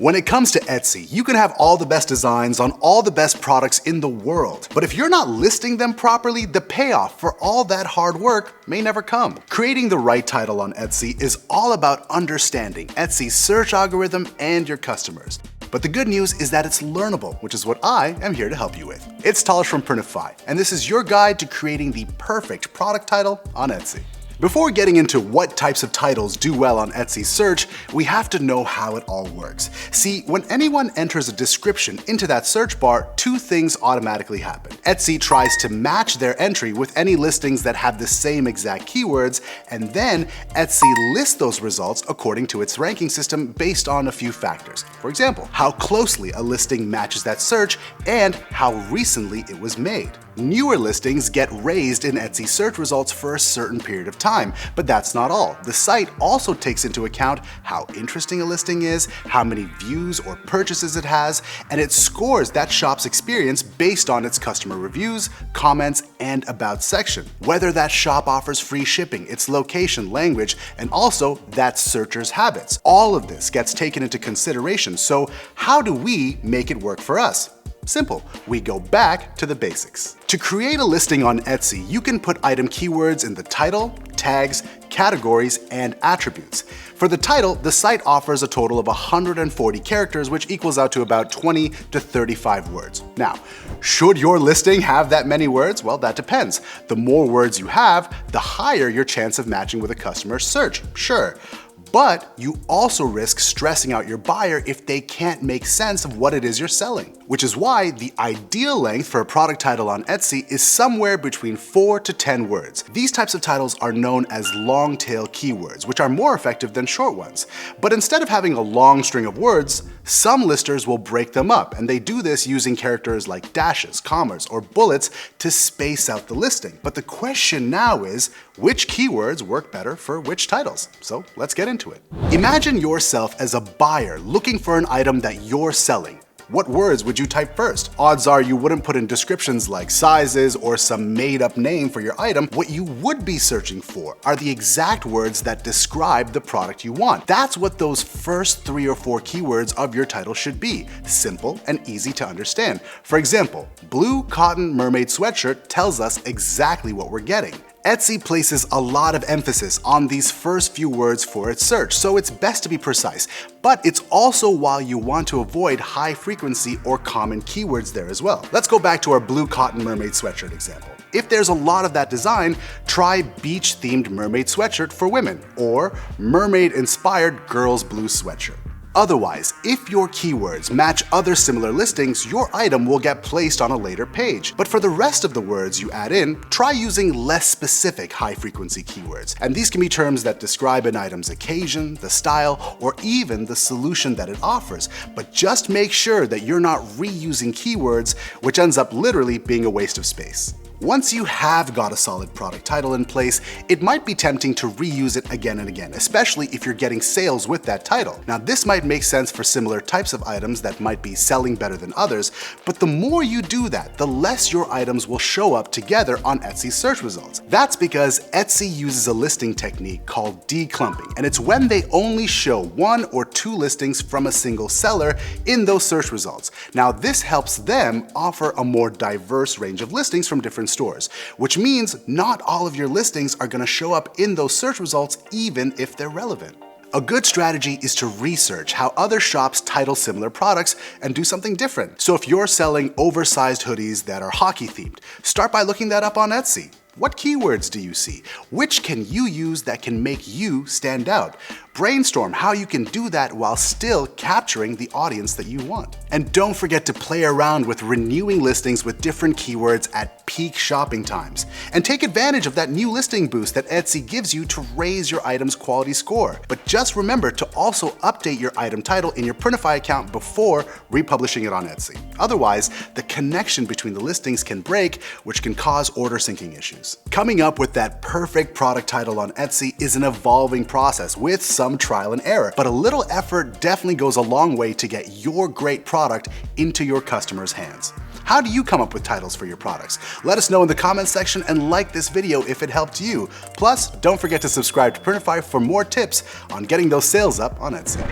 When it comes to Etsy, you can have all the best designs on all the best products in the world. But if you're not listing them properly, the payoff for all that hard work may never come. Creating the right title on Etsy is all about understanding Etsy's search algorithm and your customers. But the good news is that it's learnable, which is what I am here to help you with. It's Talish from Printify, and this is your guide to creating the perfect product title on Etsy. Before getting into what types of titles do well on Etsy search, we have to know how it all works. See, when anyone enters a description into that search bar, two things automatically happen. Etsy tries to match their entry with any listings that have the same exact keywords, and then Etsy lists those results according to its ranking system based on a few factors. For example, how closely a listing matches that search and how recently it was made. Newer listings get raised in Etsy search results for a certain period of time, but that's not all. The site also takes into account how interesting a listing is, how many views or purchases it has, and it scores that shop's experience based on its customer reviews, comments, and about section. Whether that shop offers free shipping, its location, language, and also that searcher's habits. All of this gets taken into consideration, so how do we make it work for us? Simple, we go back to the basics. To create a listing on Etsy, you can put item keywords in the title, tags, categories, and attributes. For the title, the site offers a total of 140 characters, which equals out to about 20 to 35 words. Now, should your listing have that many words? Well, that depends. The more words you have, the higher your chance of matching with a customer's search, sure. But you also risk stressing out your buyer if they can't make sense of what it is you're selling. Which is why the ideal length for a product title on Etsy is somewhere between 4 to 10 words. These types of titles are known as long tail keywords, which are more effective than short ones. But instead of having a long string of words, some listers will break them up, and they do this using characters like dashes, commas, or bullets to space out the listing. But the question now is, which keywords work better for which titles? So let's get into it. Imagine yourself as a buyer looking for an item that you're selling. What words would you type first? Odds are you wouldn't put in descriptions like sizes or some made-up name for your item. What you would be searching for are the exact words that describe the product you want. That's what those first 3 or 4 keywords of your title should be. Simple and easy to understand. For example, blue cotton mermaid sweatshirt tells us exactly what we're getting. Etsy places a lot of emphasis on these first few words for its search, so it's best to be precise. But it's also why you want to avoid high frequency or common keywords there as well. Let's go back to our blue cotton mermaid sweatshirt example. If there's a lot of that design, try beach-themed mermaid sweatshirt for women or mermaid-inspired girls blue sweatshirt. Otherwise, if your keywords match other similar listings, your item will get placed on a later page. But for the rest of the words you add in, try using less specific high-frequency keywords. And these can be terms that describe an item's occasion, the style, or even the solution that it offers. But just make sure that you're not reusing keywords, which ends up literally being a waste of space. Once you have got a solid product title in place, it might be tempting to reuse it again and again, especially if you're getting sales with that title. Now, this might make sense for similar types of items that might be selling better than others, but the more you do that, the less your items will show up together on Etsy search results. That's because Etsy uses a listing technique called declumping, and it's when they only show 1 or 2 listings from a single seller in those search results. Now, this helps them offer a more diverse range of listings from different stores, which means not all of your listings are going to show up in those search results even if they're relevant. A good strategy is to research how other shops title similar products and do something different. So if you're selling oversized hoodies that are hockey themed, start by looking that up on Etsy. What keywords do you see? Which can you use that can make you stand out? Brainstorm how you can do that while still capturing the audience that you want. And don't forget to play around with renewing listings with different keywords at peak shopping times. And take advantage of that new listing boost that Etsy gives you to raise your item's quality score. But just remember to also update your item title in your Printify account before republishing it on Etsy. Otherwise, the connection between the listings can break, which can cause order syncing issues. Coming up with that perfect product title on Etsy is an evolving process with some trial and error, but a little effort definitely goes a long way to get your great product into your customers' hands. How do you come up with titles for your products? Let us know in the comments section and like this video if it helped you. Plus, don't forget to subscribe to Printify for more tips on getting those sales up on Etsy.